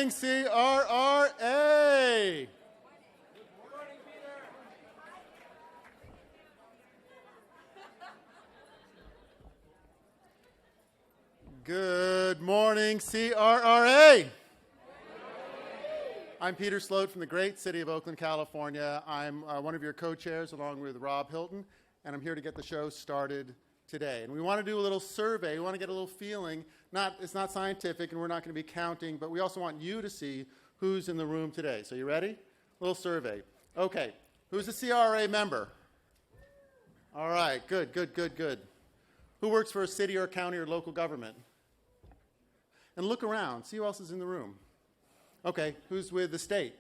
morning, CRRA. Good morning, CRRA. I'm Peter Sloat from the great city of Oakland, California. I'm one of your co-chairs along with Rob Hilton, and I'm here to get the show started today. And we want to do a little survey. We want to get a little feeling. It's not scientific, and we're not going to be counting, but we also want you to see who's in the room today. So you ready? A little survey. Okay. Who's a CRRA member? All right. Good. Who works for a city or county or local government? And look around. See who else is in the room. Okay, who's with the state?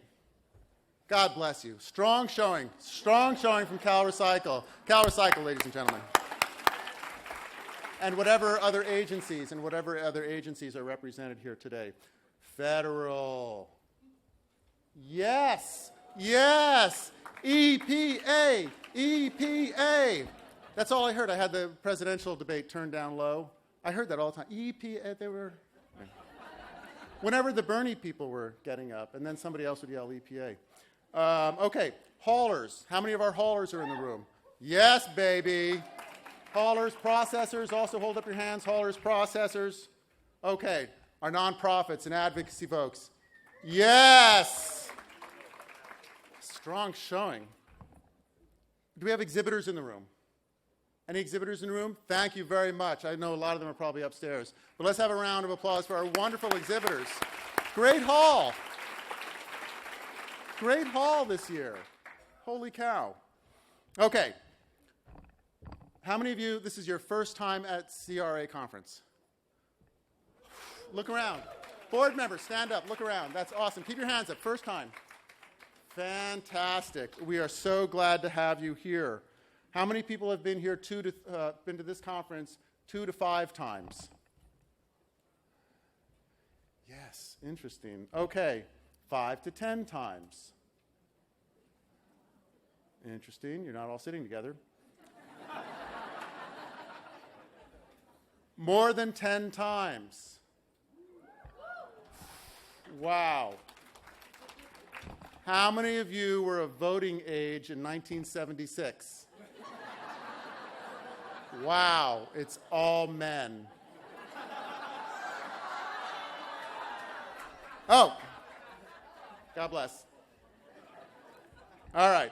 God bless you. Strong showing from CalRecycle. CalRecycle, ladies and gentlemen. And whatever other agencies are represented here today. Federal. Yes. EPA. That's all I heard. I had the presidential debate turned down low. I heard that all the time. EPA, they were... Whenever the Bernie people were getting up, and then somebody else would yell EPA. Okay, haulers. How many of our haulers are in the room? Yes, baby. Haulers, processors, also hold up your hands. Haulers, processors. Okay, our nonprofits and advocacy folks. Yes. Strong showing. Do we have exhibitors in the room? Any exhibitors in the room? Thank you very much. I know a lot of them are probably upstairs. But let's have a round of applause for our wonderful exhibitors. Great haul. Great haul this year. Holy cow. Okay. How many of you, this is your first time at CRRA conference? Look around. Board members, stand up. Look around. That's awesome. Keep your hands up. First time. Fantastic. We are so glad to have you here. How many people have been here been to this conference 2 to 5 times? Yes, interesting. Okay, 5 to 10 times. Interesting, you're not all sitting together. More than 10 times. Wow. How many of you were of voting age in 1976? Wow, it's all men. Oh, God bless. All right.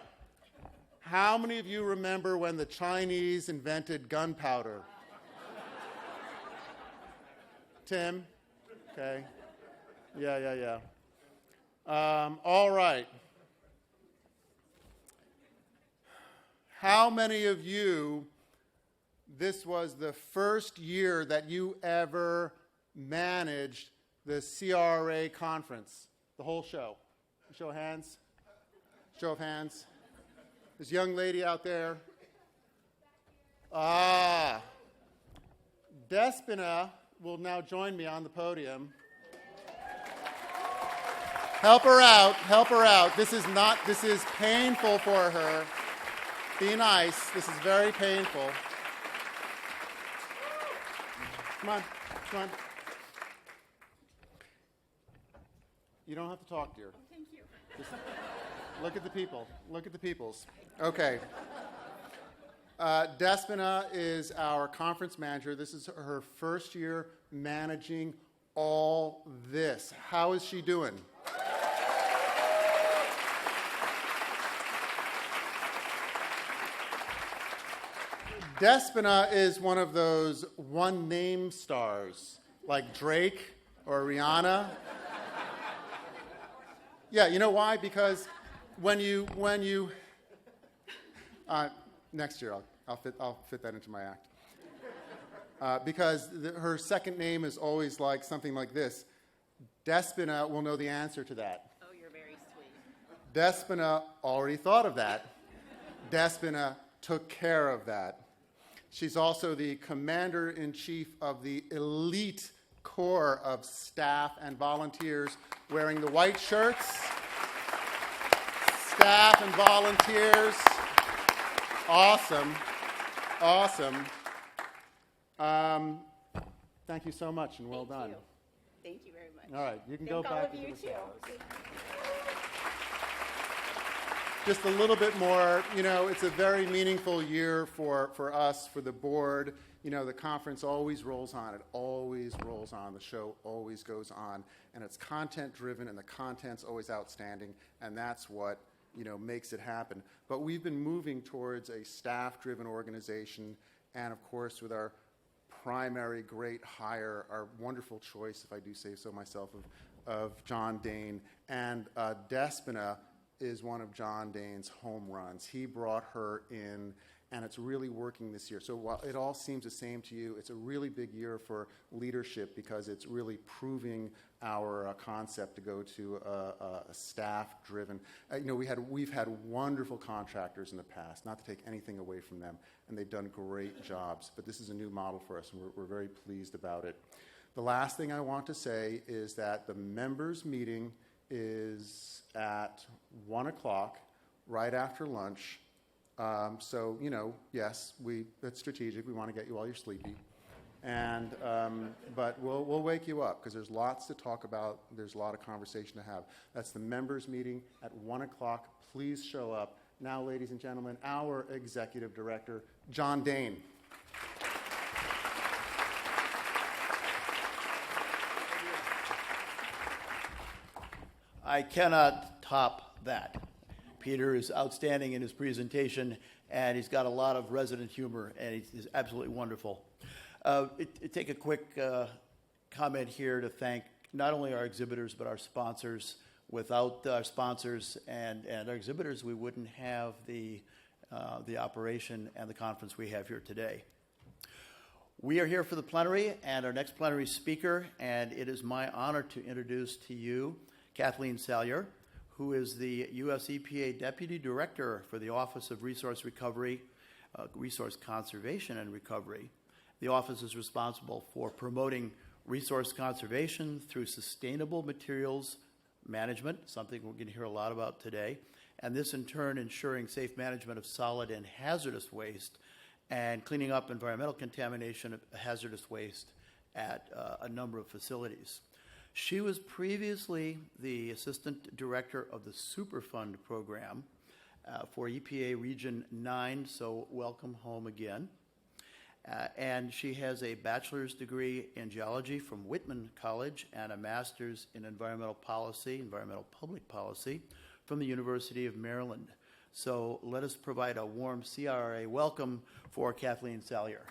How many of you remember when the Chinese invented gunpowder? Tim? Okay. Yeah. All right. How many of you, this was the first year that you ever managed the CRRA conference, the whole show? Show of hands. Show of hands. This young lady out there. Despina will now join me on the podium. Help her out. This is painful for her. Be nice. This is very painful. Come on. You don't have to talk, dear. Oh, thank you. Just look at the people. Look at the peoples. Okay. Despina is our conference manager. This is her first year managing all this. How is she doing? Despina is one of those one-name stars, like Drake or Rihanna. Yeah, you know why? Because when you next year I'll fit that into my act. Because her second name is always like something like this. Despina will know the answer to that. Oh, you're very sweet. Despina already thought of that. Despina took care of that. She's also the commander-in-chief of the elite corps of staff and volunteers wearing the white shirts. Staff and volunteers. Awesome. Thank you so much and well done. Thank you very much. All right, you can go back. All of into you the too. shadows. Just a little bit more, it's a very meaningful year for us, for the board. The conference always rolls on. It always rolls on. The show always goes on. And it's content-driven, and the content's always outstanding, and that's what, makes it happen. But we've been moving towards a staff-driven organization, and, of course, with our primary great hire, our wonderful choice, if I do say so myself, of John Dane. And Despina is one of John Dane's home runs. He brought her in, and it's really working this year. So while it all seems the same to you, it's a really big year for leadership because it's really proving our concept to go to a staff-driven. We've had wonderful contractors in the past, not to take anything away from them, and they've done great jobs. But this is a new model for us, and we're very pleased about it. The last thing I want to say is that the members' meeting is at 1 o'clock, right after lunch. So, yes, that's strategic. We want to get you while you're sleepy. And, but we'll wake you up because there's lots to talk about. There's a lot of conversation to have. That's the members' meeting at 1 o'clock. Please show up. Now, ladies and gentlemen, our executive director, John Dane. I cannot top that. Peter is outstanding in his presentation, and he's got a lot of resident humor, and he's absolutely wonderful. Take a quick comment here to thank not only our exhibitors, but our sponsors. Without our sponsors and our exhibitors, we wouldn't have the operation and the conference we have here today. We are here for the plenary and our next plenary speaker, and it is my honor to introduce to you Kathleen Salyer, who is the US EPA Deputy Director for the Office of Resource Recovery, Resource Conservation and Recovery. The office is responsible for promoting resource conservation through sustainable materials management, something we're going to hear a lot about today, and this in turn ensuring safe management of solid and hazardous waste and cleaning up environmental contamination of hazardous waste at a number of facilities. She was previously the Assistant Director of the Superfund Program for EPA Region 9, so welcome home again. And she has a bachelor's degree in geology from Whitman College and a master's in environmental public policy from the University of Maryland. So let us provide a warm CRRA welcome for Kathleen Salyer.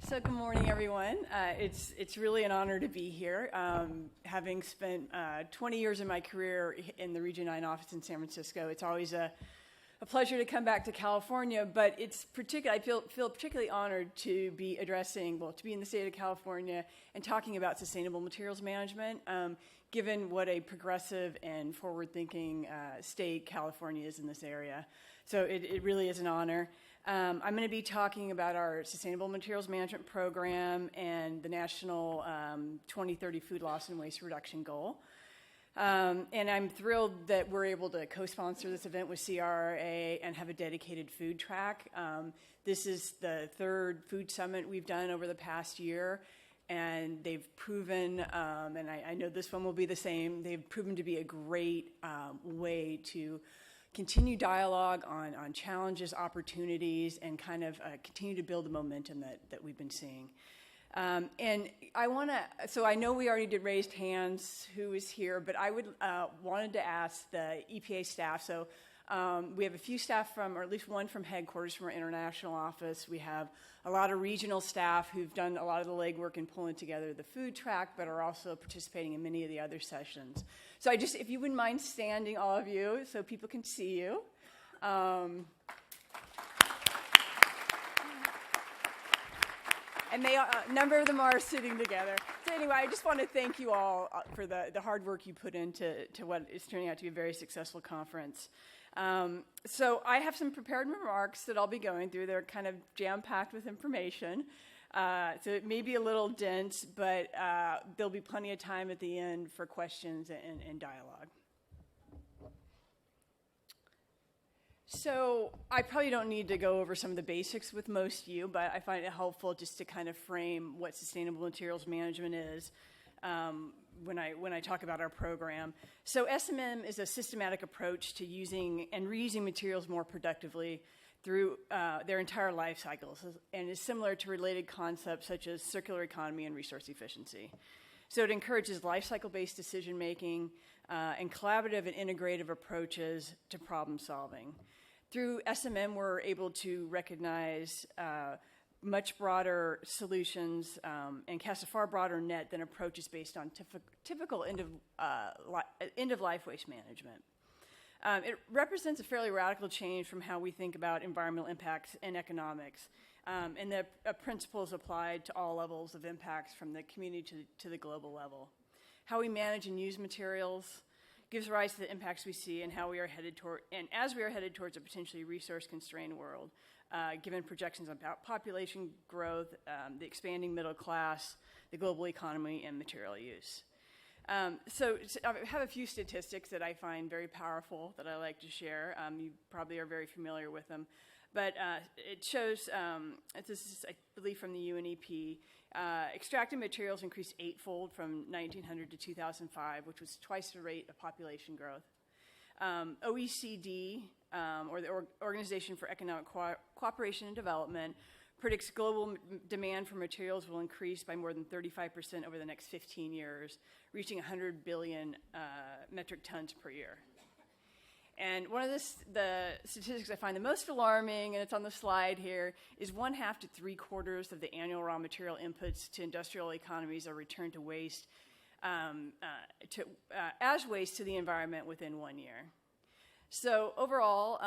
So good morning, everyone. It's really an honor to be here. Having spent 20 years of my career in the Region 9 office in San Francisco, it's always a pleasure to come back to California, but I feel particularly honored to be to be in the state of California and talking about sustainable materials management, given what a progressive and forward-thinking state California is in this area. So it really is an honor. I'm going to be talking about our Sustainable Materials Management Program and the National 2030 Food Loss and Waste Reduction Goal. And I'm thrilled that we're able to co-sponsor this event with CRRA and have a dedicated food track. This is the third food summit we've done over the past year, and they've proven, and I know this one will be the same, they've proven to be a great way to continue dialogue on challenges, opportunities, and kind of continue to build the momentum that we've been seeing. And I know we already did raised hands who is here, but I wanted to ask the EPA staff. So we have a few staff or at least one from headquarters from our international office. We have a lot of regional staff who've done a lot of the legwork in pulling together the food track, but are also participating in many of the other sessions. So if you wouldn't mind standing, all of you, so people can see you. And a number of them are sitting together. So anyway, I just want to thank you all for the hard work you put into what is turning out to be a very successful conference. So I have some prepared remarks that I'll be going through. They're kind of jam-packed with information. So it may be a little dense, but there'll be plenty of time at the end for questions and dialogue. So I probably don't need to go over some of the basics with most of you, but I find it helpful just to kind of frame what sustainable materials management is when I talk about our program. So SMM is a systematic approach to using and reusing materials more productively through their entire life cycles, and is similar to related concepts such as circular economy and resource efficiency. So it encourages life cycle-based decision making and collaborative and integrative approaches to problem solving. Through SMM, we're able to recognize much broader solutions and cast a far broader net than approaches based on typical end-of-life waste management. It represents a fairly radical change from how we think about environmental impacts and economics, and the principles applied to all levels of impacts from the community to the global level. How we manage and use materials gives rise to the impacts we see and how we are headed toward, and as we are headed towards a potentially resource-constrained world, given projections about population growth, the expanding middle class, the global economy, and material use. So I have a few statistics that I find very powerful that I like to share. You probably are very familiar with them. But it shows, this is, I believe, from the UNEP, extracted materials increased eightfold from 1900 to 2005, which was twice the rate of population growth. OECD, or the Organization for Economic Cooperation and Development, predicts global demand for materials will increase by more than 35% over the next 15 years, reaching 100 billion metric tons per year. And one of the statistics I find the most alarming, and it's on the slide here, is 1/2 to 3/4 of the annual raw material inputs to industrial economies are returned to waste, as waste to the environment within 1 year. So overall,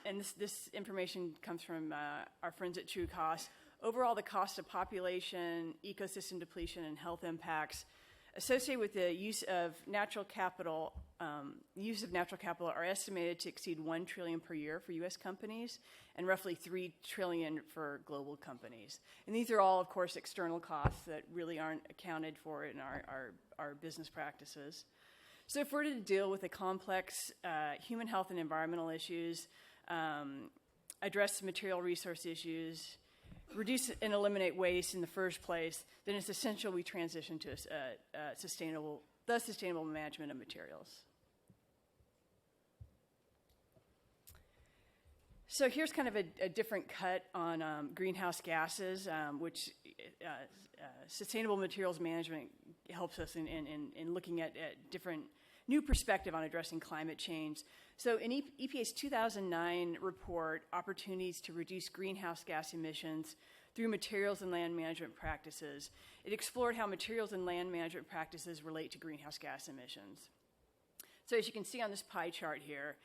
and this information comes from our friends at True Cost, overall the cost of population, ecosystem depletion, and health impacts associated with the use of natural capital are estimated to exceed $1 trillion per year for U.S. companies and roughly $3 trillion for global companies. And these are all, of course, external costs that really aren't accounted for in our business practices. So if we're to deal with the complex human health and environmental issues, address material resource issues, reduce and eliminate waste in the first place, then it's essential we transition to sustainable management of materials. So here's kind of a different cut on greenhouse gases, which sustainable materials management helps us in looking at different new perspective on addressing climate change. So in EPA's 2009 report, Opportunities to Reduce Greenhouse Gas Emissions Through Materials and Land Management Practices, it explored how materials and land management practices relate to greenhouse gas emissions. So as you can see on this pie chart here,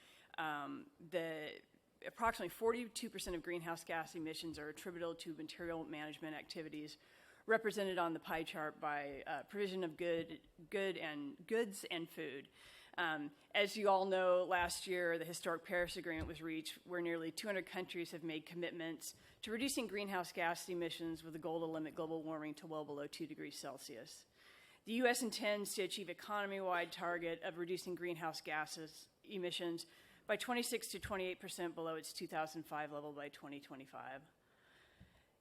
approximately 42% of greenhouse gas emissions are attributable to material management activities, represented on the pie chart by provision of goods and food. As you all know, last year the historic Paris Agreement was reached, where nearly 200 countries have made commitments to reducing greenhouse gas emissions with a goal to limit global warming to well below 2 degrees Celsius. The U.S. intends to achieve economy-wide target of reducing greenhouse gases emissions by 26 to 28% below its 2005 level by 2025.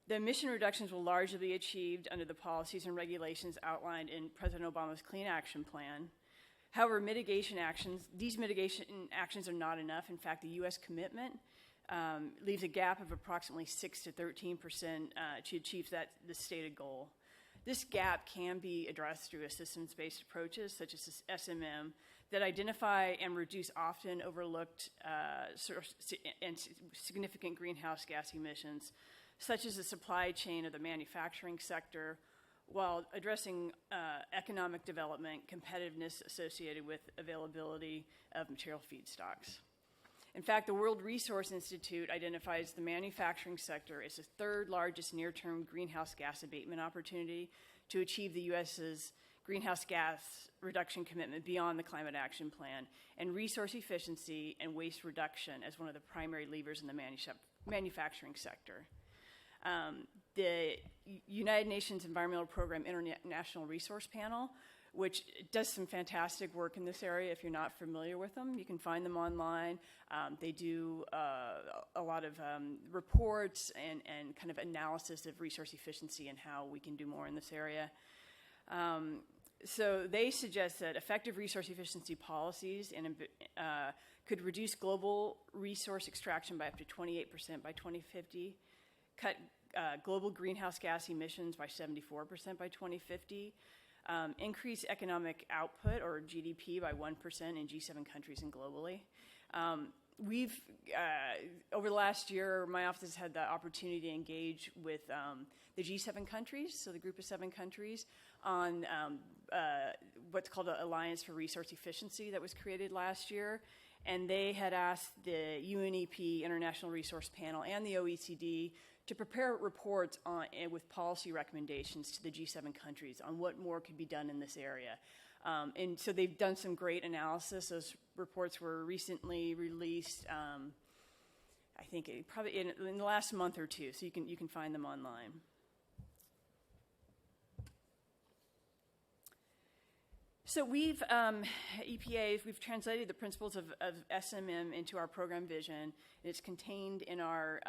The emission reductions will largely be achieved under the policies and regulations outlined in President Obama's Clean Action Plan. However, these mitigation actions are not enough. In fact, the U.S. commitment leaves a gap of approximately 6 to 13% to achieve the stated goal. This gap can be addressed through systems-based approaches, such as SMM, that identify and reduce often overlooked and significant greenhouse gas emissions, such as the supply chain of the manufacturing sector, while addressing economic development, competitiveness associated with availability of material feedstocks. In fact, the World Resource Institute identifies the manufacturing sector as the third largest near-term greenhouse gas abatement opportunity to achieve the U.S.'s greenhouse gas reduction commitment beyond the Climate Action Plan, and resource efficiency and waste reduction as one of the primary levers in the manufacturing sector. The United Nations Environmental Program International Resource Panel which does some fantastic work in this area. If you're not familiar with them, you can find them online. They do a lot of reports and kind of analysis of resource efficiency and how we can do more in this area. So they suggest that effective resource efficiency policies could reduce global resource extraction by up to 28% by 2050, cut global greenhouse gas emissions by 74% by 2050, increase economic output, or GDP, by 1% in G7 countries and globally. We've, over the last year, my office has had the opportunity to engage with the G7 countries, so the group of 7 countries, on what's called the Alliance for Resource Efficiency that was created last year. And they had asked the UNEP, International Resource Panel, and the OECD to prepare reports with policy recommendations to the G7 countries on what more could be done in this area. And so they've done some great analysis. Those reports were recently released, I think probably in the last month or two, so you can find them online. So we've, EPA, we've translated the principles of SMM into our program vision, and it's contained in our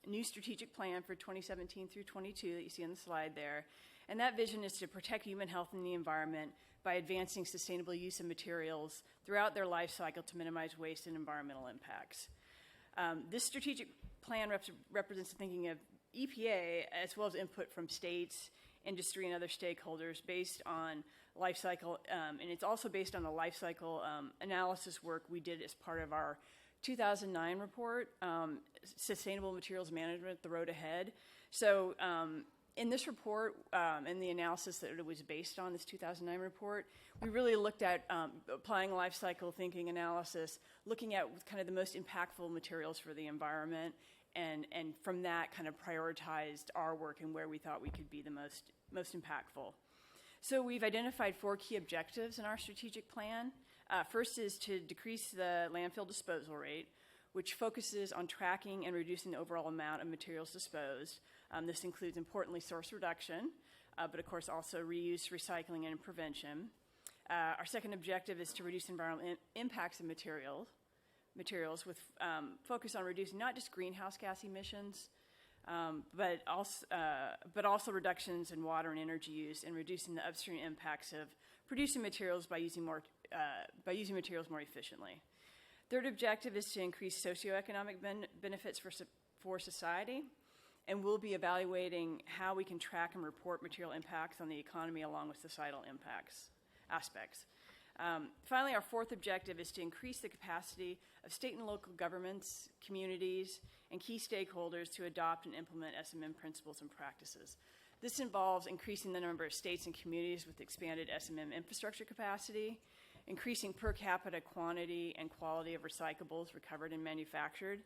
new strategic plan for 2017 through 22 that you see on the slide there. And that vision is to protect human health and the environment by advancing sustainable use of materials throughout their life cycle to minimize waste and environmental impacts. This strategic plan represents the thinking of EPA as well as input from states, industry, and other stakeholders based on life cycle, and it's also based on the life cycle analysis work we did as part of our 2009 report, Sustainable Materials Management, The Road Ahead. So in this report, and the analysis that it was based on, this 2009 report, we really looked at applying life cycle thinking analysis, looking at kind of the most impactful materials for the environment, and from that kind of prioritized our work and where we thought we could be the most impactful. So we've identified 4 key objectives in our strategic plan. First is to decrease the landfill disposal rate, which focuses on tracking and reducing the overall amount of materials disposed. This includes, importantly, source reduction, but of course also reuse, recycling, and prevention. Our second objective is to reduce environmental impacts of materials with focus on reducing not just greenhouse gas emissions, but also reductions in water and energy use, and reducing the upstream impacts of producing materials by using materials more efficiently. Third objective is to increase socioeconomic benefits for society, and we'll be evaluating how we can track and report material impacts on the economy along with societal aspects. Finally, our fourth objective is to increase the capacity of state and local governments, communities, and key stakeholders to adopt and implement SMM principles and practices. This involves increasing the number of states and communities with expanded SMM infrastructure capacity, increasing per capita quantity and quality of recyclables recovered and manufactured,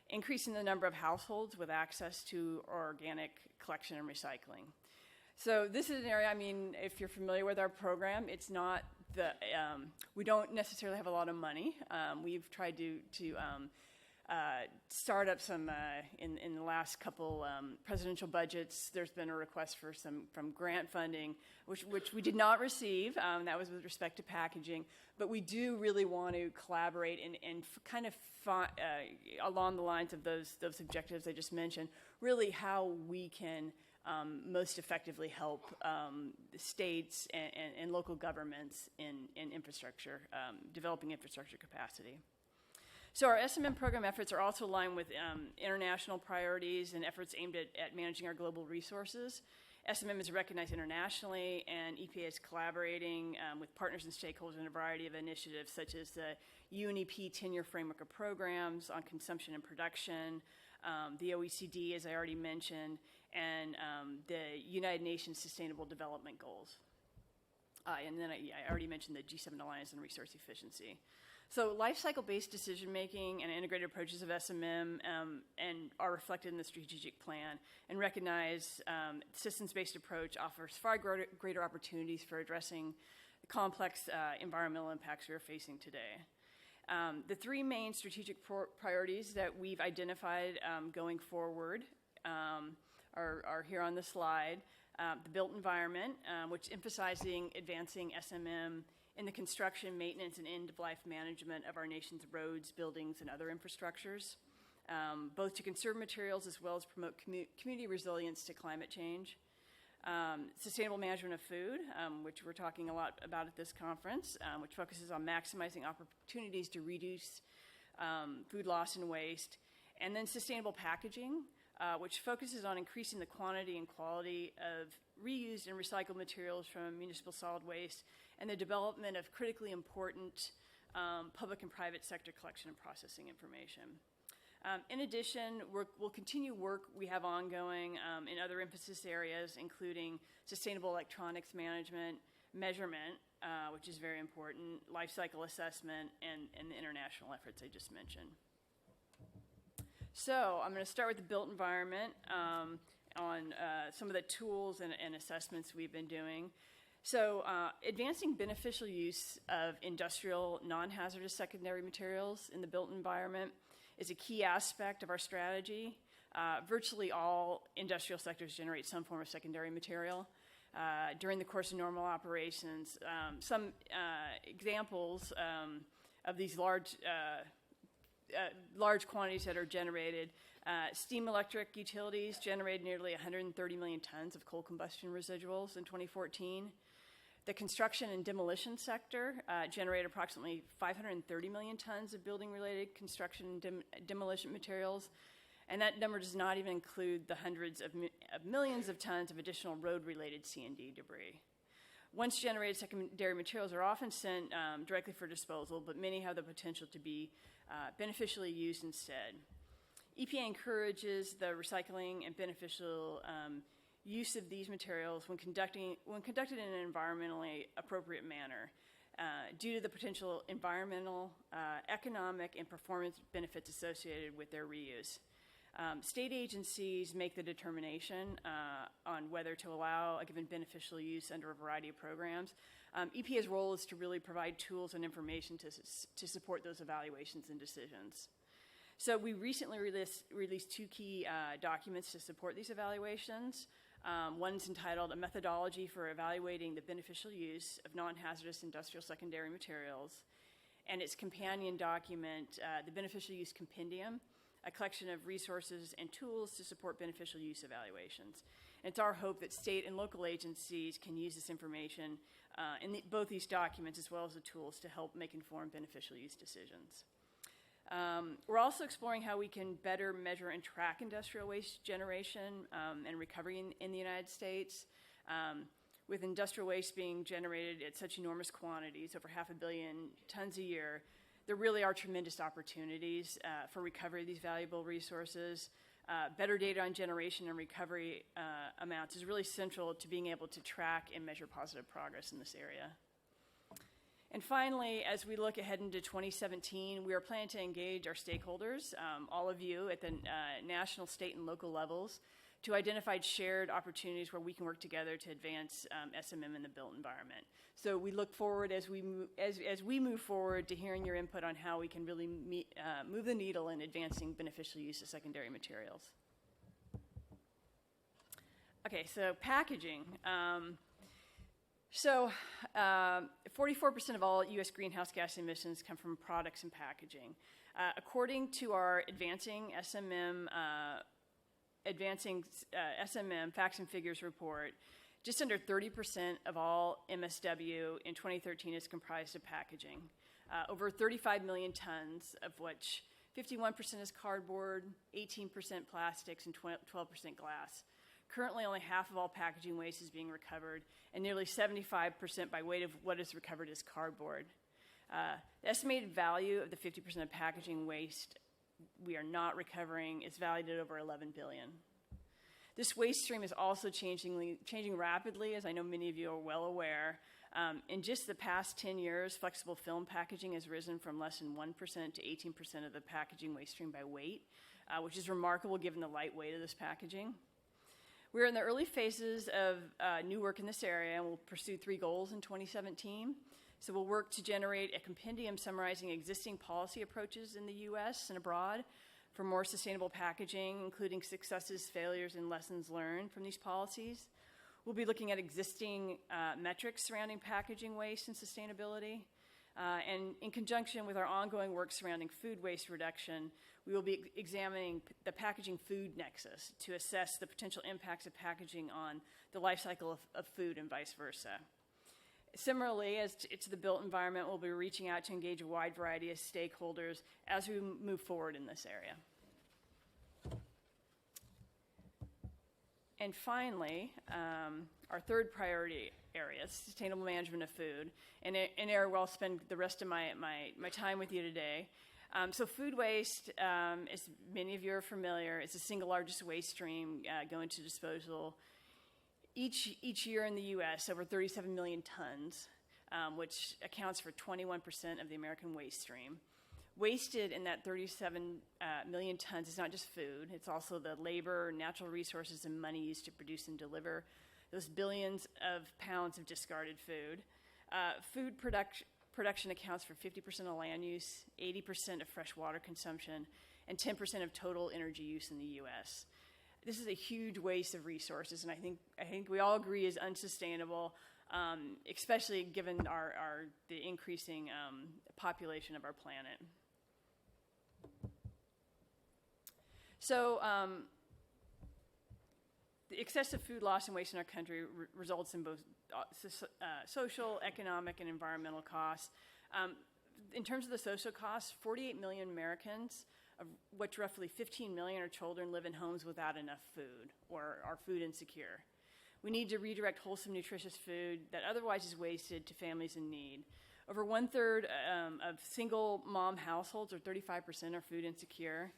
increasing the number of households with access to organic collection and recycling. So this is an area, I mean, if you're familiar with our program, it's not we don't necessarily have a lot of money. We've tried to start up some, in the last couple presidential budgets, there's been a request for from grant funding, which we did not receive. That was with respect to packaging. But we do really want to collaborate and kind of along the lines of those objectives I just mentioned, really how we can most effectively help states and local governments in infrastructure, developing infrastructure capacity. So our SMM program efforts are also aligned with international priorities and efforts aimed at managing our global resources. SMM is recognized internationally, and EPA is collaborating with partners and stakeholders in a variety of initiatives, such as the UNEP 10-year framework of programs on consumption and production, the OECD, as I already mentioned, and the United Nations Sustainable Development Goals. And then I already mentioned the G7 Alliance on Resource Efficiency. So life cycle-based decision-making and integrated approaches of SMM and are reflected in the strategic plan, and recognize systems-based approach offers far greater opportunities for addressing the complex environmental impacts we are facing today. The 3 main strategic priorities that we've identified going forward are here on the slide. the built environment, which emphasizing advancing SMM in the construction, maintenance, and end-of-life management of our nation's roads, buildings, and other infrastructures, both to conserve materials as well as promote community resilience to climate change. Sustainable management of food, which we're talking a lot about at this conference, which focuses on maximizing opportunities to reduce food loss and waste. And then sustainable packaging, which focuses on increasing the quantity and quality of reused and recycled materials from municipal solid waste and the development of critically important public and private sector collection and processing information. In addition, we'll continue work we have ongoing in other emphasis areas, including sustainable electronics management, measurement, which is very important, life cycle assessment, and the international efforts I just mentioned. So I'm going to start with the built environment on some of the tools and assessments we've been doing. So advancing beneficial use of industrial non-hazardous secondary materials in the built environment is a key aspect of our strategy. Virtually all industrial sectors generate some form of secondary material during the course of normal operations. Some examples of these large quantities that are generated. Steam electric utilities generated nearly 130 million tons of coal combustion residuals in 2014. The construction and demolition sector generated approximately 530 million tons of building-related construction and demolition materials, and that number does not even include the hundreds of millions of tons of additional road-related C&D debris. Once generated secondary materials are often sent directly for disposal, but many have the potential to be beneficially used instead. EPA encourages the recycling and beneficial use of these materials when conducted in an environmentally appropriate manner due to the potential environmental, economic, and performance benefits associated with their reuse. State agencies make the determination on whether to allow a given beneficial use under a variety of programs. EPA's role is to really provide tools and information to support those evaluations and decisions. So we recently released two key documents to support these evaluations. One's entitled A Methodology for Evaluating the Beneficial Use of Non-Hazardous Industrial Secondary Materials, and its companion document, The Beneficial Use Compendium, a collection of resources and tools to support beneficial use evaluations. And it's our hope that state and local agencies can use this information in both these documents as well as the tools to help make informed beneficial use decisions. We're also exploring how we can better measure and track industrial waste generation and recovery in the United States. With industrial waste being generated at such enormous quantities, over 500 million tons a year, there really are tremendous opportunities for recovery of these valuable resources. Better data on generation and recovery amounts is really central to being able to track and measure positive progress in this area. And finally, as we look ahead into 2017, we are planning to engage our stakeholders, all of you at the national, state, and local levels, to identify shared opportunities where we can work together to advance SMM in the built environment. So we look forward as we move forward to hearing your input on how we can really move the needle in advancing beneficial use of secondary materials. Okay, so packaging. 44% of all U.S. greenhouse gas emissions come from products and packaging. According to our Advancing SMM Facts and Figures report, just under 30% of all MSW in 2013 is comprised of packaging. Over 35 million tons, of which 51% is cardboard, 18% plastics, and 12% glass. Currently, only half of all packaging waste is being recovered, and nearly 75% by weight of what is recovered is cardboard. The estimated value of the 50% of packaging waste we are not recovering is valued at over $11 billion. This waste stream is also changing rapidly, as I know many of you are well aware. In just the past 10 years, flexible film packaging has risen from less than 1% to 18% of the packaging waste stream by weight, which is remarkable given the light weight of this packaging. We're in the early phases of new work in this area, and we'll pursue 3 goals in 2017. So we'll work to generate a compendium summarizing existing policy approaches in the U.S. and abroad for more sustainable packaging, including successes, failures, and lessons learned from these policies. We'll be looking at existing metrics surrounding packaging waste and sustainability. And in conjunction with our ongoing work surrounding food waste reduction, we will be examining the packaging food nexus to assess the potential impacts of packaging on the life cycle of food and vice versa. Similarly, as to the built environment, we'll be reaching out to engage a wide variety of stakeholders as we move forward in this area. And finally, our third priority area, sustainable management of food, and an area where I'll spend the rest of my time with you today. So food waste, as many of you are familiar, is the single largest waste stream going to disposal each year in the U.S., over 37 million tons, which accounts for 21% of the American waste stream. Wasted in that 37 million tons is not just food, it's also the labor, natural resources, and money used to produce and deliver those billions of pounds of discarded food. Food production accounts for 50% of land use, 80% of fresh water consumption, and 10% of total energy use in the U.S. This is a huge waste of resources, and I think we all agree is unsustainable, especially given the increasing population of our planet. So the excessive food loss and waste in our country results in both social, economic, and environmental costs. In terms of the social costs, 48 million Americans, of which roughly 15 million are children, live in homes without enough food or are food insecure. We need to redirect wholesome, nutritious food that otherwise is wasted to families in need. Over 1/3 of single mom households, or 35%, are food insecure.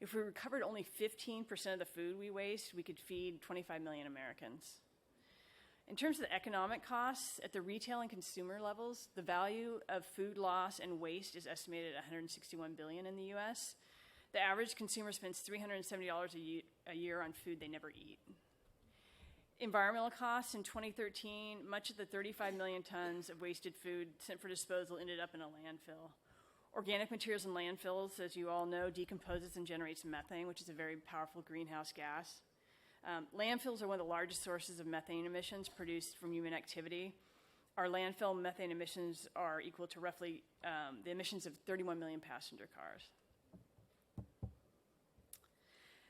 If we recovered only 15% of the food we waste, we could feed 25 million Americans. In terms of the economic costs, at the retail and consumer levels, the value of food loss and waste is estimated at $161 billion in the U.S. The average consumer spends $370 a year on food they never eat. Environmental costs, in 2013, much of the 35 million tons of wasted food sent for disposal ended up in a landfill. Organic materials in landfills, as you all know, decomposes and generates methane, which is a very powerful greenhouse gas. Landfills are one of the largest sources of methane emissions produced from human activity. Our landfill methane emissions are equal to roughly the emissions of 31 million passenger cars.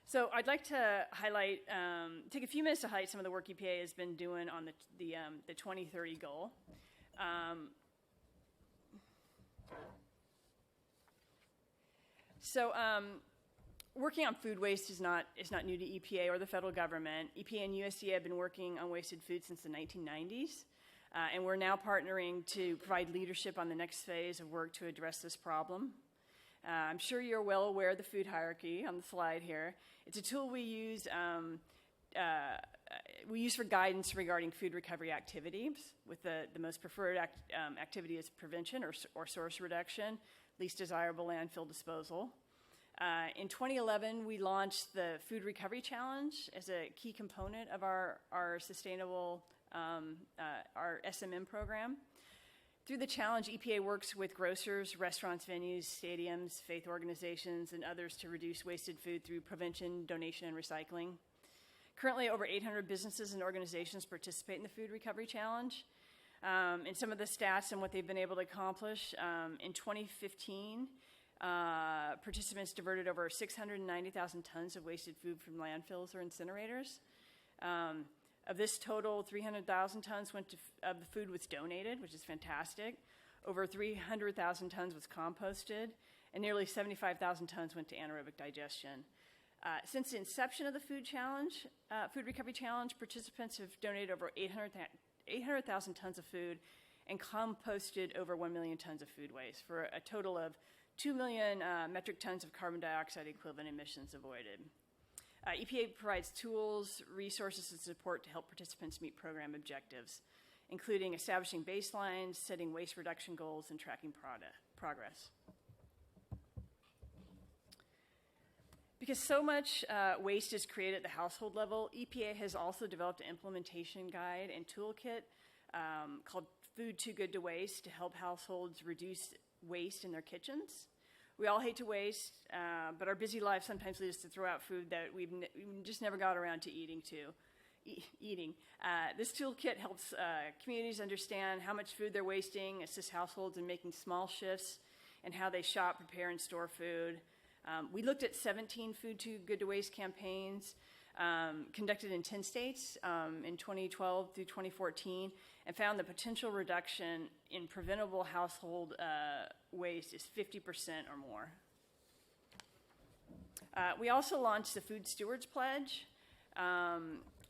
So I'd like to highlight, take a few minutes to highlight some of the work EPA has been doing on the 2030 goal. Working on food waste is not new to EPA or the federal government. EPA and USDA have been working on wasted food since the 1990s, and we're now partnering to provide leadership on the next phase of work to address this problem. I'm sure you're well aware of the food hierarchy on the slide here. It's a tool we use for guidance regarding food recovery activities, with the most preferred activity is prevention or source reduction, least desirable landfill disposal. In 2011, we launched the Food Recovery Challenge as a key component of our sustainable, our SMM program. Through the challenge, EPA works with grocers, restaurants, venues, stadiums, faith organizations, and others to reduce wasted food through prevention, donation, and recycling. Currently, over 800 businesses and organizations participate in the Food Recovery Challenge. And some of the stats and what they've been able to accomplish, in 2015, participants diverted over 690,000 tons of wasted food from landfills or incinerators. Of this total, 300,000 tons of the food was donated, which is fantastic. Over 300,000 tons was composted, and nearly 75,000 tons went to anaerobic digestion. Since the inception of the Food Recovery Challenge, participants have donated over 800,000 tons of food and composted over 1 million tons of food waste, for a total of 2 million metric tons of carbon dioxide equivalent emissions avoided. EPA provides tools, resources, and support to help participants meet program objectives, including establishing baselines, setting waste reduction goals, and tracking progress. Because so much waste is created at the household level, EPA has also developed an implementation guide and toolkit called Food Too Good to Waste to help households reduce waste in their kitchens. We all hate to waste, but our busy lives sometimes lead us to throw out food that we've just never got around to eating to. eating. This toolkit helps communities understand how much food they're wasting, assists households in making small shifts, and how they shop, prepare, and store food. We looked at 17 food too good to waste campaigns conducted in 10 states in 2012 through 2014, and found the potential reduction in preventable household waste is 50% or more. We also launched the Food Stewards Pledge,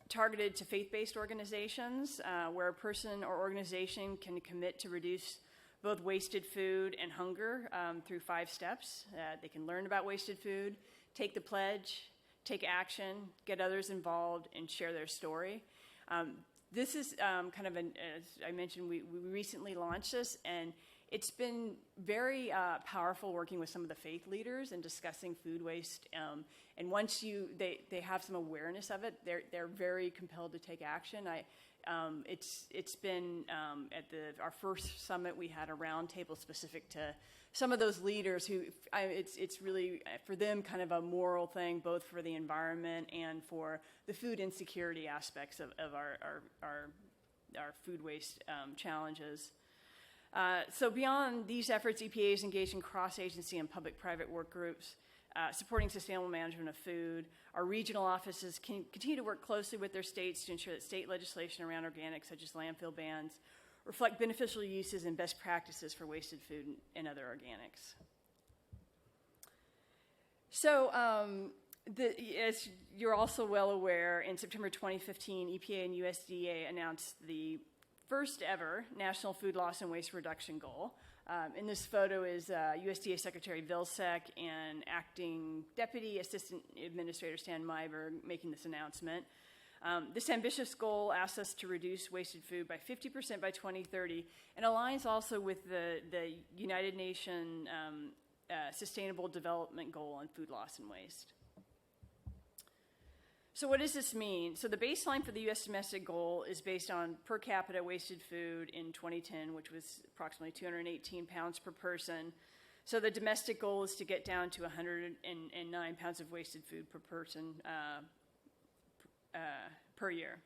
targeted to faith-based organizations, where a person or organization can commit to reduce both wasted food and hunger through 5 steps. They can learn about wasted food, take the pledge, take action, get others involved, and share their story. This is kind of, as I mentioned, we recently launched this, and it's been very powerful working with some of the faith leaders and discussing food waste. And once they have some awareness of it, they're very compelled to take action. It's been at our first summit, we had a roundtable specific to some of those leaders who it's really for them kind of a moral thing, both for the environment and for the food insecurity aspects of our food waste challenges. So beyond these efforts, EPA is engaged in cross-agency and public-private work groups supporting sustainable management of food. Our regional offices continue to work closely with their states to ensure that state legislation around organics, such as landfill bans, reflect beneficial uses and best practices for wasted food and other organics. So, as you're also well aware, in September 2015, EPA and USDA announced the first ever National Food Loss and Waste Reduction Goal. In this photo is USDA Secretary Vilsack and Acting Deputy Assistant Administrator Stan Myberg making this announcement. This ambitious goal asks us to reduce wasted food by 50% by 2030 and aligns also with the United Nations Sustainable Development Goal on food loss and waste. So what does this mean? So the baseline for the U.S. domestic goal is based on per capita wasted food in 2010, which was approximately 218 pounds per person. So the domestic goal is to get down to 109 pounds of wasted food per person per year.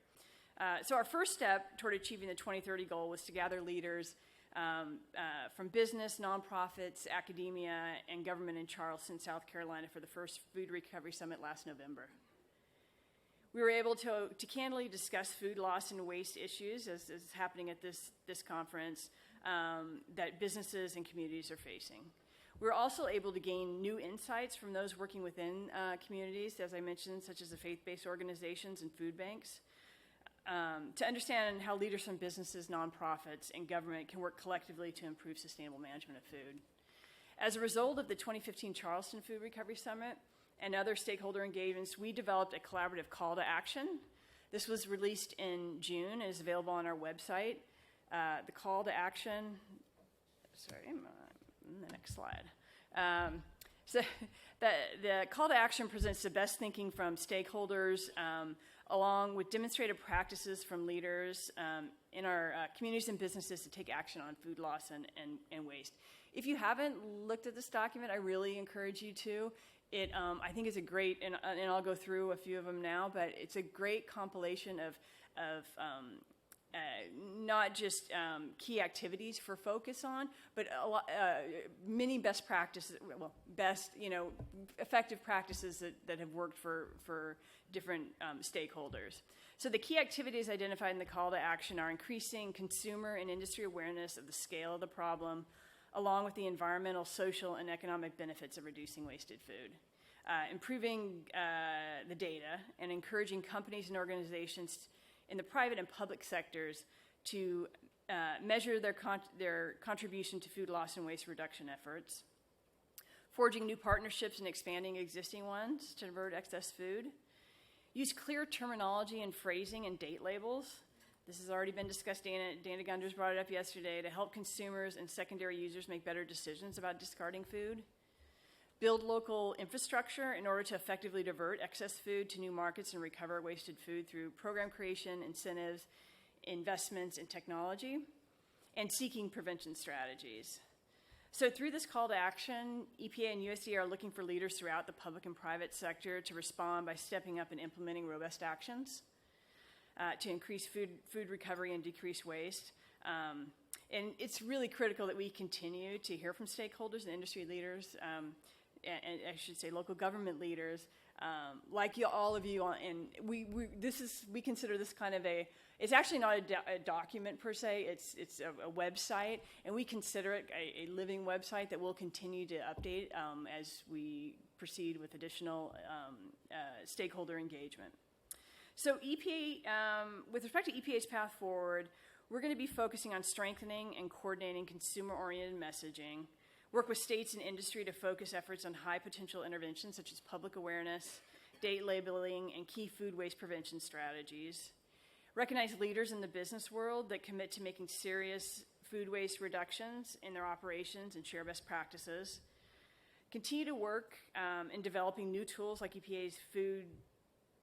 So our first step toward achieving the 2030 goal was to gather leaders from business, nonprofits, academia, and government in Charleston, South Carolina for the first Food Recovery Summit last November. We were able to candidly discuss food loss and waste issues, as is happening at this conference, that businesses and communities are facing. We were also able to gain new insights from those working within communities, as I mentioned, such as the faith-based organizations and food banks, to understand how leaders from businesses, nonprofits, and government can work collectively to improve sustainable management of food. As a result of the 2015 Charleston Food Recovery Summit and other stakeholder engagements, we developed a collaborative call to action. This was released in June and is available on our website. The call to action, the next slide. So the call to action presents the best thinking from stakeholders, along with demonstrated practices from leaders in our communities and businesses to take action on food loss and waste. If you haven't looked at this document, I really encourage you to. It, I think, is a great, and I'll go through a few of them now, but it's a great compilation of not just key activities for focus on, but many best practices, effective practices that have worked for different stakeholders. So the key activities identified in the call to action are increasing consumer and industry awareness of the scale of the problem, along with the environmental, social, and economic benefits of reducing wasted food. Improving the data and encouraging companies and organizations in the private and public sectors to measure their contribution to food loss and waste reduction efforts. Forging new partnerships and expanding existing ones to divert excess food. Use clear terminology and phrasing and date labels. This has already been discussed. Dana Gunders brought it up yesterday to help consumers and secondary users make better decisions about discarding food. Build local infrastructure in order to effectively divert excess food to new markets and recover wasted food through program creation, incentives, investments in technology, and seeking prevention strategies. So through this call to action, EPA and USDA are looking for leaders throughout the public and private sector to respond by stepping up and implementing robust actions. to increase food recovery and decrease waste. And it's really critical that we continue to hear from stakeholders and industry leaders, and I should say local government leaders, like all of you. And we consider this kind of it's actually not a document per se. It's a website, and we consider it a living website that we'll continue to update as we proceed with additional stakeholder engagement. So EPA, with respect to EPA's path forward, we're going to be focusing on strengthening and coordinating consumer-oriented messaging, work with states and industry to focus efforts on high-potential interventions such as public awareness, date labeling, and key food waste prevention strategies, recognize leaders in the business world that commit to making serious food waste reductions in their operations and share best practices, continue to work in developing new tools like EPA's Food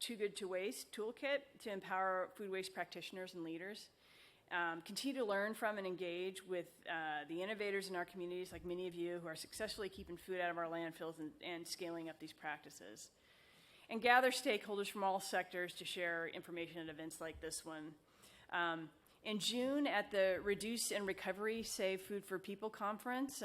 Too Good to Waste toolkit to empower food waste practitioners and leaders, continue to learn from and engage with the innovators in our communities, like many of you who are successfully keeping food out of our landfills and scaling up these practices, and gather stakeholders from all sectors to share information at events like this one. In June, at the Reduce and Recovery Save Food for People conference,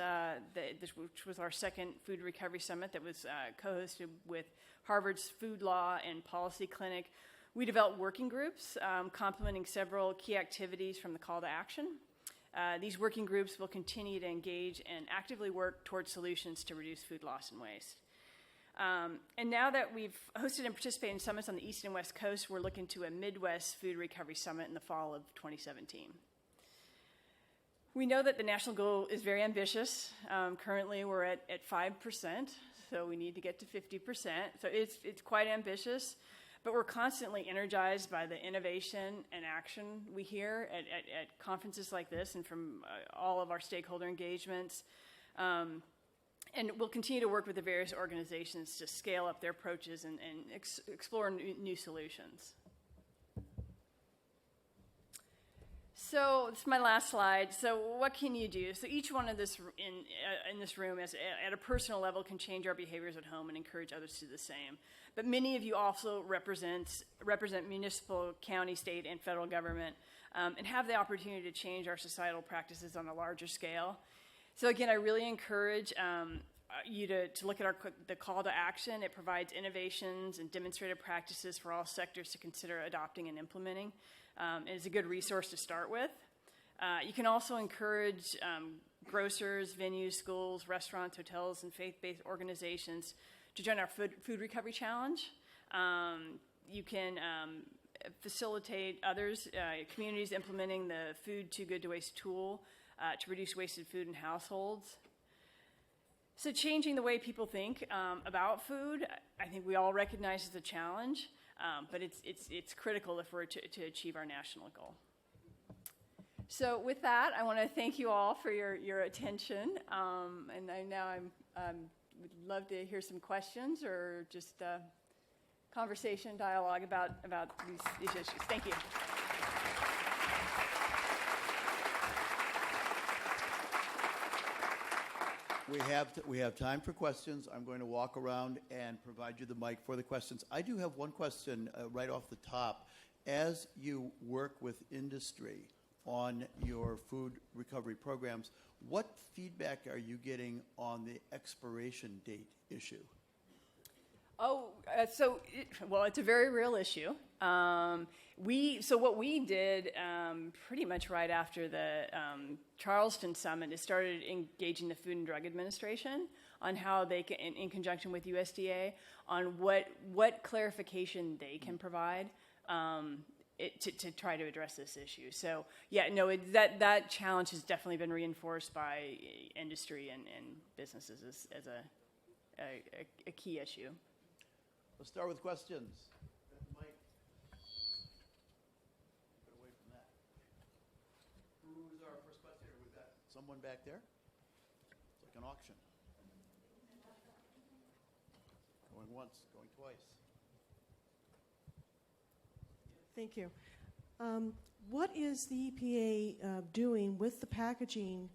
which was our second food recovery summit that was co-hosted with Harvard's Food Law and Policy Clinic, we developed working groups complementing several key activities from the call to action. These working groups will continue to engage and actively work towards solutions to reduce food loss and waste. And now that we've hosted and participated in summits on the East and West Coast, we're looking to a Midwest Food Recovery Summit in the fall of 2017. We know that the national goal is very ambitious. Currently, we're at 5%, so we need to get to 50%. So it's quite ambitious, but we're constantly energized by the innovation and action we hear at conferences like this and from all of our stakeholder engagements. And we'll continue to work with the various organizations to scale up their approaches and explore new solutions. So this is my last slide. So what can you do? So each one of this in this room at a personal level can change our behaviors at home and encourage others to do the same. But many of you also represent municipal, county, state, and federal government and have the opportunity to change our societal practices on a larger scale. So again, I really encourage you to look at the call to action. It provides innovations and demonstrated practices for all sectors to consider adopting and implementing. It is a good resource to start with. You can also encourage grocers, venues, schools, restaurants, hotels, and faith-based organizations to join our Food Recovery Challenge. You can facilitate others, communities implementing the Food Too Good to Waste tool to reduce wasted food in households. So changing the way people think about food, I think we all recognize is a challenge, but it's critical if we're to achieve our national goal. So with that, I want to thank you all for your attention, and I would love to hear some questions or just conversation, dialogue about these issues. Thank you. We have time for questions. I'm going to walk around and provide you the mic for the questions. I do have one question right off the top. As you work with industry on your food recovery programs, what feedback are you getting on the expiration date issue? It's a very real issue. What we did pretty much right after the Charleston summit is started engaging the Food and Drug Administration on how they can, in conjunction with USDA, on what clarification they can provide to try to address this issue. So that challenge has definitely been reinforced by industry and businesses as a key issue. Let's start with questions. Mike. Get away from that. Who's our first question? We've got someone back there. It's like an auction. Going once, going twice. Thank you. What is the EPA doing with the packaging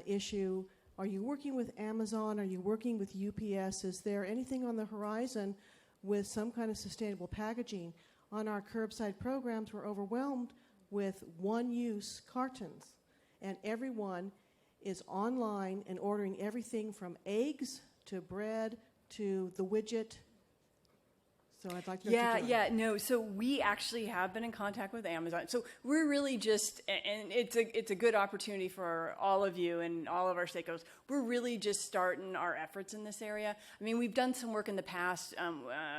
issue? Are you working with Amazon? Are you working with UPS? Is there anything on the horizon with some kind of sustainable packaging? on our curbside programs, we're overwhelmed with one-use cartons, and everyone is online and ordering everything from eggs to bread to the widget. So I'd like to know what you're doing. No. So we actually have been in contact with Amazon. So we're really just, and it's a good opportunity for all of you and all of our stakeholders. We're really just starting our efforts in this area. I mean, we've done some work in the past.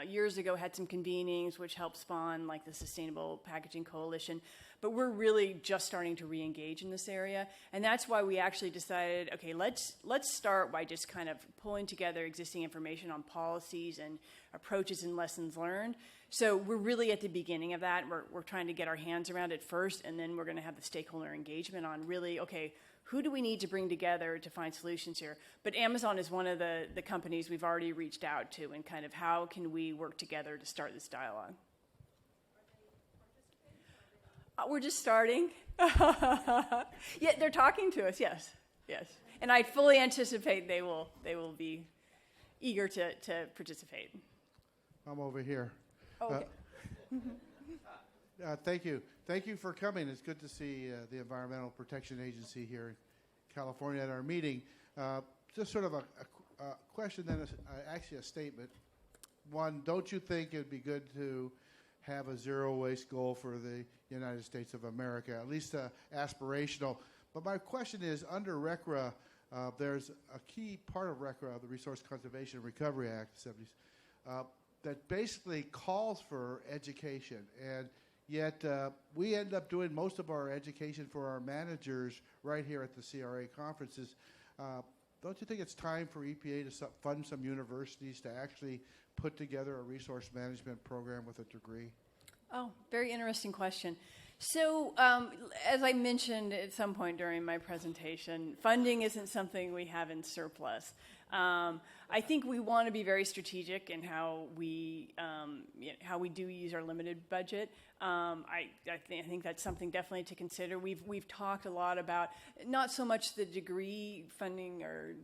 Years ago, had some convenings which helped spawn like the Sustainable Packaging Coalition. But we're really just starting to re-engage in this area, and that's why we actually decided, okay, let's start by just kind of pulling together existing information on policies and approaches and lessons learned. So we're really at the beginning of that. We're trying to get our hands around it first, and then we're going to have the stakeholder engagement on really, okay, who do we need to bring together to find solutions here? But Amazon is one of the companies we've already reached out to, and kind of how can we work together to start this dialogue. We're just starting. Yeah, they're talking to us. Yes. And I fully anticipate they will be eager to participate. I'm over here. Oh, okay. Thank you. Thank you for coming. It's good to see the Environmental Protection Agency here in California at our meeting. Just sort of a question, then actually a statement. One, don't you think it would be good to have a zero waste goal for the United States of America, at least aspirational? But my question is, under RCRA, there's a key part of RCRA, the Resource Conservation and Recovery Act, 70s, that basically calls for education. And yet we end up doing most of our education for our managers right here at the CRRA conferences. Don't you think it's time for EPA to fund some universities to actually put together a resource management program with a degree? Oh, very interesting question. So, as I mentioned at some point during my presentation, funding isn't something we have in surplus. I think we want to be very strategic in how we do use our limited budget. I think that's something definitely to consider. We've talked a lot about not so much the degree funding or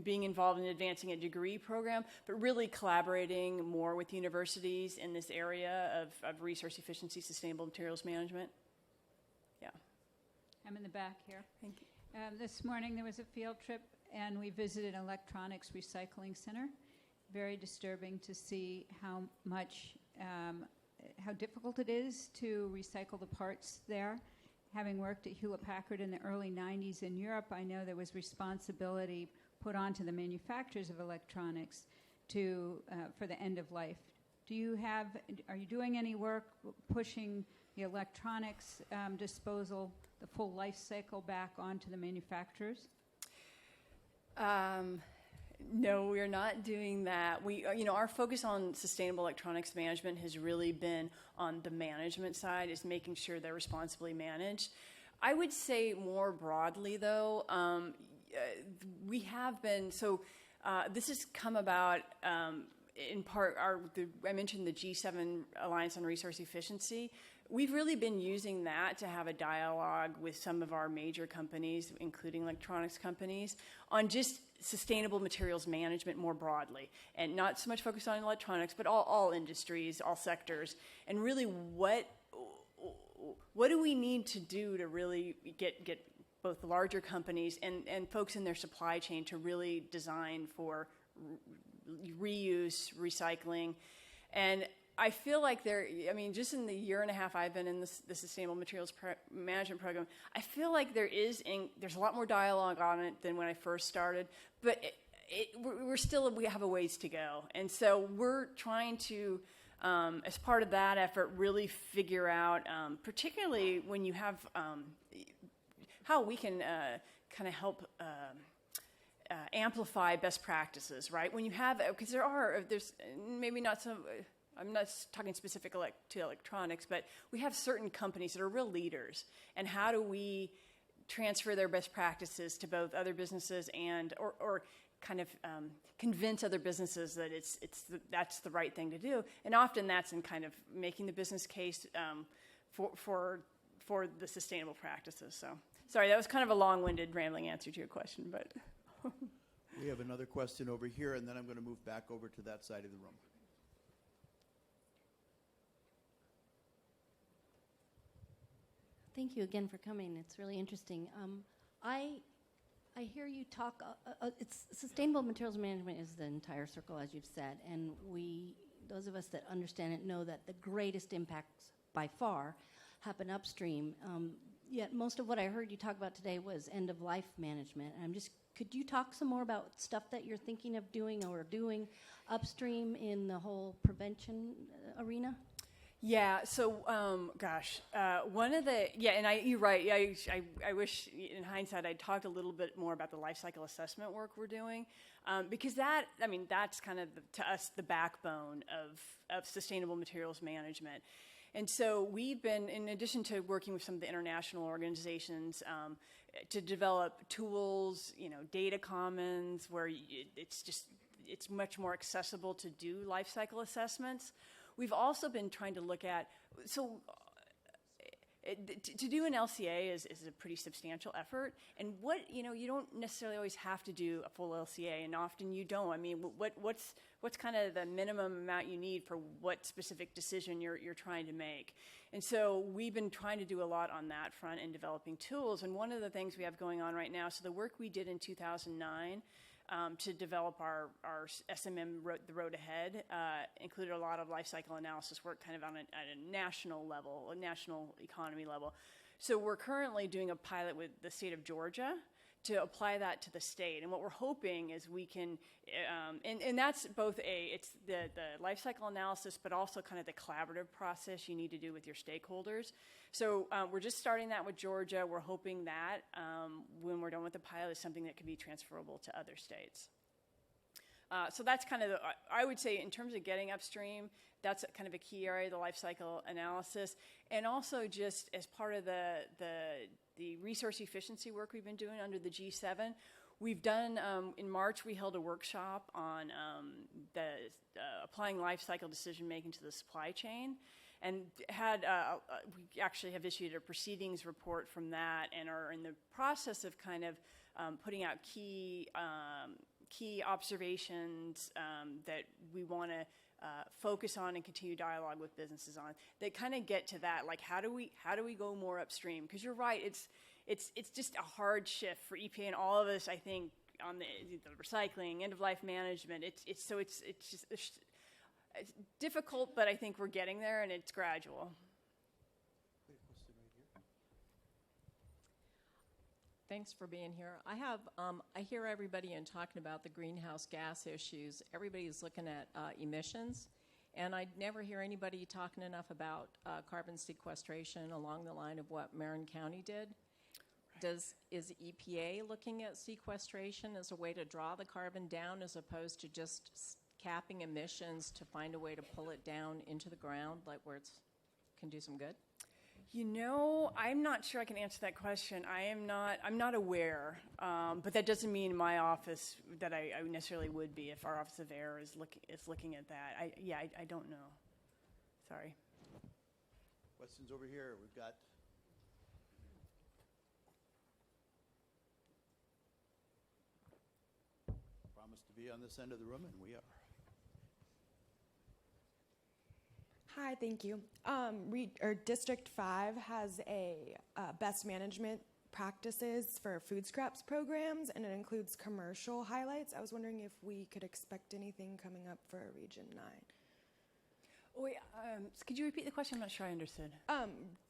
being involved in advancing a degree program, but really collaborating more with universities in this area of resource efficiency, sustainable materials management. Yeah. I'm in the back here. Thank you. This morning there was a field trip and we visited an electronics recycling center. Very disturbing to see how difficult it is to recycle the parts there. Having worked at Hewlett-Packard in the early 90s in Europe, I know there was responsibility put onto the manufacturers of electronics for the end of life. Are you doing any work pushing the electronics disposal, the full life cycle back onto the manufacturers? No, we're not doing that. Our focus on sustainable electronics management has really been on the management side, is making sure they're responsibly managed. I would say more broadly, though, we have been, this has come about in part, I mentioned the G7 Alliance on Resource Efficiency. We've really been using that to have a dialogue with some of our major companies, including electronics companies, on just sustainable materials management more broadly, and not so much focused on electronics, but all industries, all sectors, and really what do we need to do to really get both larger companies and folks in their supply chain to really design for reuse, recycling. And I feel like just in the year and a half I've been in the Sustainable Materials Management Program, I feel like there's a lot more dialogue on it than when I first started, but we have a ways to go. And so we're trying to, as part of that effort, really figure out, particularly when you have, how we can kind of help amplify best practices, right? When you have, because there's maybe not some, I'm not talking specific to electronics, but we have certain companies that are real leaders, and how do we transfer their best practices to both other businesses or kind of convince other businesses that that's the right thing to do, and often that's in kind of making the business case for the sustainable practices. So, sorry, that was kind of a long-winded, rambling answer to your question, but. We have another question over here, and then I'm going to move back over to that side of the room. Thank you again for coming. It's really interesting. I hear you talk. It's sustainable materials management is the entire circle, as you've said, and those of us that understand it, know that the greatest impacts by far happen upstream. Yet most of what I heard you talk about today was end-of-life management. And could you talk some more about stuff that you're thinking of doing or doing upstream in the whole prevention arena? Yeah. So, one of the you're right. I wish, in hindsight, I'd talked a little bit more about the life cycle assessment work we're doing, because that's kind of to us the backbone of sustainable materials management. And so we've been, in addition to working with some of the international organizations, to develop tools, data commons where it's much more accessible to do life cycle assessments. We've also been trying to look at, to do an LCA is a pretty substantial effort, and you don't necessarily always have to do a full LCA, and often you don't. I mean, what's kind of the minimum amount you need for what specific decision you're trying to make? And so we've been trying to do a lot on that front in developing tools, and one of the things we have going on right now, so the work we did in 2009 to develop our SMM, the road ahead, included a lot of life cycle analysis work kind of at a national level, a national economy level. So we're currently doing a pilot with the state of Georgia to apply that to the state. And what we're hoping is we can, and that's both it's the life cycle analysis, but also kind of the collaborative process you need to do with your stakeholders. So we're just starting that with Georgia. We're hoping that when we're done with the pilot, is something that can be transferable to other states. So that's kind of, I would say, in terms of getting upstream, that's kind of a key area, the life cycle analysis. And also just as part of the resource efficiency work we've been doing under the G7, we've done, in March, we held a workshop on applying life cycle decision making to the supply chain. And we actually have issued a proceedings report from that and are in the process of kind of putting out key observations that we want to focus on and continue dialogue with businesses on, that kind of get to that, like how do we go more upstream? Because you're right, it's just a hard shift for EPA and all of us, I think, on the recycling, end of life management. It's difficult, but I think we're getting there, and it's gradual. Thanks for being here. I hear everybody in talking about the greenhouse gas issues. Everybody's looking at emissions, and I never hear anybody talking enough about carbon sequestration along the line of what Marin County did. Right. Is EPA looking at sequestration as a way to draw the carbon down as opposed to just capping emissions to find a way to pull it down into the ground, like where it can do some good? I'm not sure I can answer that question. I'm not aware, but that doesn't mean my office that I necessarily would be if our Office of Air is looking at that. I don't know. Sorry. Questions over here? We've got. Promised to be on this end of the room, and we are. Hi, thank you. District 5 has a best management practices for food scraps programs, and it includes commercial highlights. I was wondering if we could expect anything coming up for Region 9. Wait, could you repeat the question? I'm not sure I understood.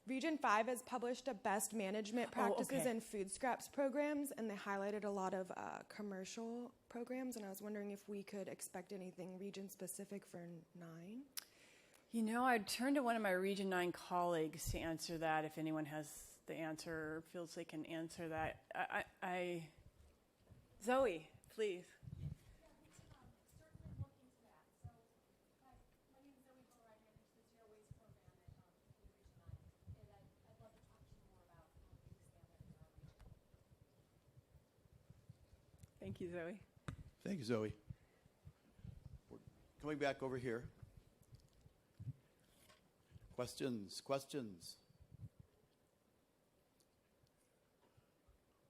Region 5 has published a best management practices and food scraps programs, and they highlighted a lot of commercial programs, and I was wondering if we could expect anything region-specific for 9. I'd turn to one of my Region 9 colleagues to answer that if anyone has the answer or feels they can answer that. Zoe, please. Thank you, Zoe. Thank you, Zoe. We're coming back over here. Questions?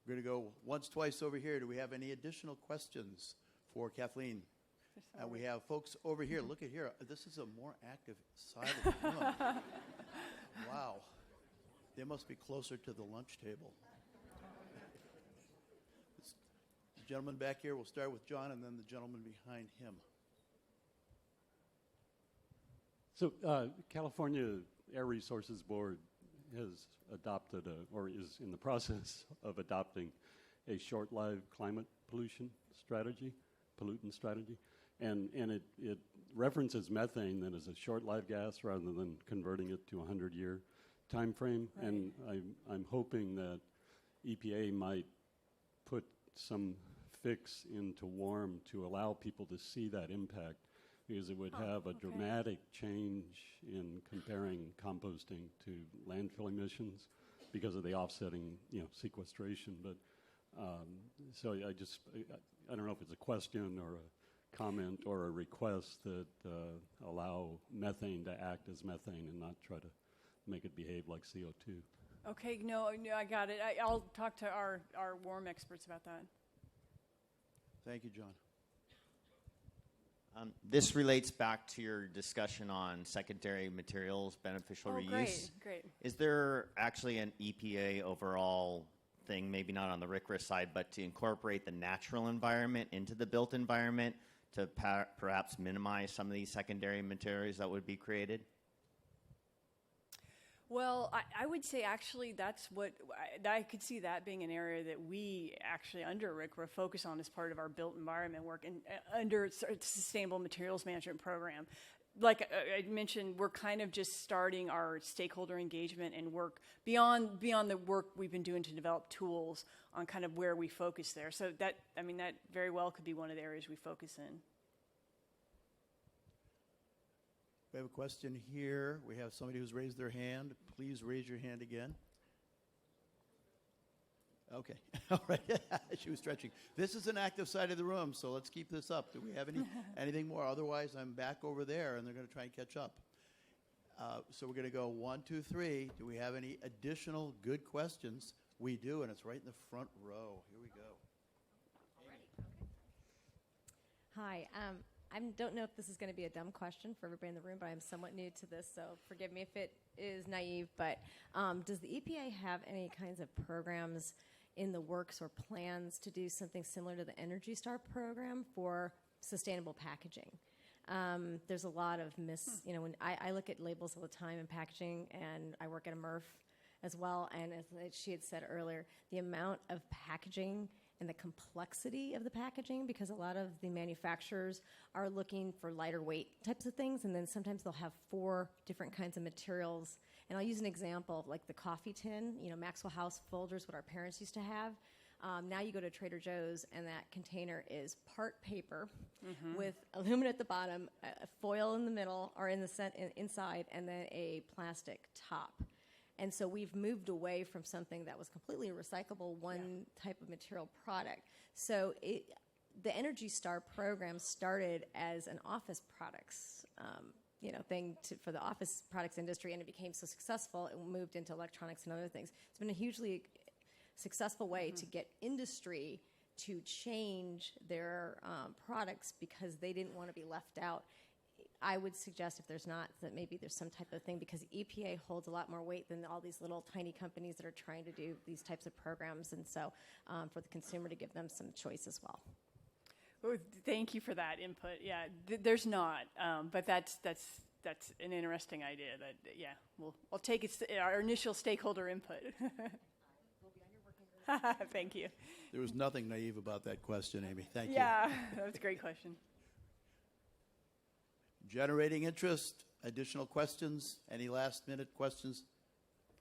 We're going to go once, twice over here. Do we have any additional questions for Kathleen? And we have folks over here. Look at here. This is a more active side of the room. Wow. They must be closer to the lunch table. The gentleman back here, we'll start with John, and then the gentleman behind him. So, California Air Resources Board has adopted or is in the process of adopting a short-lived climate pollutant strategy, and it references methane then as a short-lived gas rather than converting it to a 100-year time frame. Right. And I'm hoping that EPA might put some fix into WARM to allow people to see that impact, because it would have a dramatic change in comparing composting to landfill emissions because of the offsetting, sequestration. But so I don't know if it's a question or a comment or a request that allow methane to act as methane and not try to make it behave like CO2. Okay, no, I got it. I'll talk to our WARM experts about that. Thank you, John. This relates back to your discussion on secondary materials, beneficial reuse. Great. Is there actually an EPA overall thing, maybe not on the RCRA side, but to incorporate the natural environment into the built environment to perhaps minimize some of these secondary materials that would be created? Well, I would say actually that's what I could see that being an area that we actually under RCRA focus on as part of our built environment work and under Sustainable Materials Management Program. Like I mentioned, we're kind of just starting our stakeholder engagement and work beyond the work we've been doing to develop tools on kind of where we focus there. So that very well could be one of the areas we focus in. We have a question here. We have somebody who's raised their hand. Please raise your hand again. Okay. All right. She was stretching. This is an active side of the room, so let's keep this up. Do we have anything more? Otherwise, I'm back over there, and they're going to try and catch up. So we're going to go 1, 2, 3. Do we have any additional good questions? We do, and it's right in the front row. Here we go. Hi. I don't know if this is going to be a dumb question for everybody in the room, but I'm somewhat new to this, so forgive me if it is naive. But does the EPA have any kinds of programs in the works or plans to do something similar to the Energy Star program for sustainable packaging? There's a lot of when I look at labels all the time in packaging, and I work at a MRF as well, and as she had said earlier, the amount of packaging and the complexity of the packaging, because a lot of the manufacturers are looking for lighter weight types of things, and then sometimes they'll have 4 different kinds of materials. And I'll use an example of like the coffee tin, Maxwell House folders, what our parents used to have. Now you go to Trader Joe's, and that container is part paper with aluminum at the bottom, a foil in the middle, or inside, and then a plastic top. And so we've moved away from something that was completely recyclable, type of material product. So the Energy Star program started as an office products thing for the office products industry, and it became so successful, it moved into electronics and other things. It's been a hugely successful way to get industry to change their products because they didn't want to be left out. I would suggest if there's not, that maybe there's some type of thing, because EPA holds a lot more weight than all these little tiny companies that are trying to do these types of programs, and so for the consumer to give them some choice as well. Oh, thank you for that input. Yeah, there's not, but that's an interesting idea. I'll take our initial stakeholder input. Thank you. There was nothing naive about that question, Amy. Thank you. Yeah, that was a great question. Generating interest, additional questions, any last-minute questions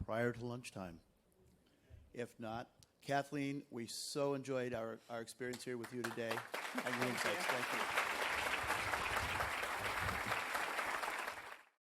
prior to lunchtime? If not, Kathleen, we so enjoyed our experience here with you today and your insights. Thank you.